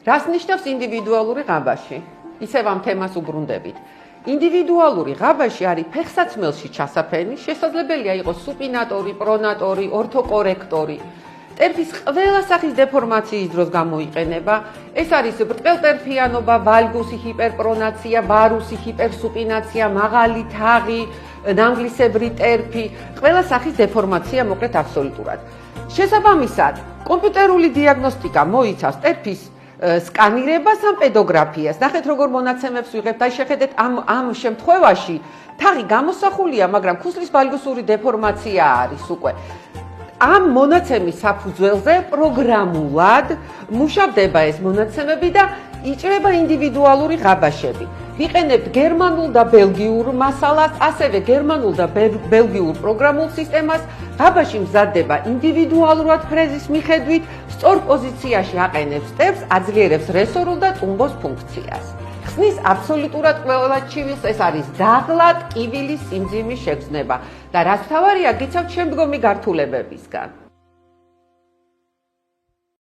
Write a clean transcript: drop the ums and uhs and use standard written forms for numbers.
რას ნიშნავს ინდივიდუალური ღაბაში? ისევ ამ თემას უბრუნდებით. ინდივიდუალური ღაბაში არის ფეხსაცმელში ჩასაფენი, შესაძლებელია იყოს სუპინატორი, პრონატორი, ორთოკორექტორი. ტერფის ყველა სახის დეფორმაციის დროს გამოიყენება. ეს არის ბრტყელტერფიანობა, ვალგუსი ჰიპერპრონაცია, ვარუსი ჰიპერსუპინაცია, მაღალი თაღი, ნანგლისებრი ტერფი, ყველა სახის დეფორმაცია მოკლედ აბსოლუტურად. შესაბამისად, კომპიუტერული დიაგნოსტიკა მოიცავს ტერფის სკანირებას ან პედოგრაფიას. ნახეთ როგორ მონაცემებს ვიღებთ. აი შეხედეთ ამ შემთხვევაში თაღი გამოსახულია, მაგრამ ქუსლის ვალგუსური დეფორმაცია არის უკვე. ამ მონაცემის საფუძველზე პროგრამულად მუშავდება ეს მონაცემები და იჭრება ინდივიდუალური ღაბაშები. ვიყენებთ გერმანულ და ბელგიურ მასალას, ასევე გერმანულ და ბელგიურ პროგრამულ სისტემას. ღაბაში მზადდება ინდივიდუალურად ფრეზის მიხედვით, სწორ პოზიციაში აყენებს სტეპს, აძლიერებს რესორულ და ტუმბოს ფუნქციას. ხსნის აბსოლუტურად ყველა ჩივილს, ეს არის დაღლა, ტკივილის სიმძიმის შეგრძნება და რაც მთავარია, გიცავთ შემდგომი გართულებებისგან.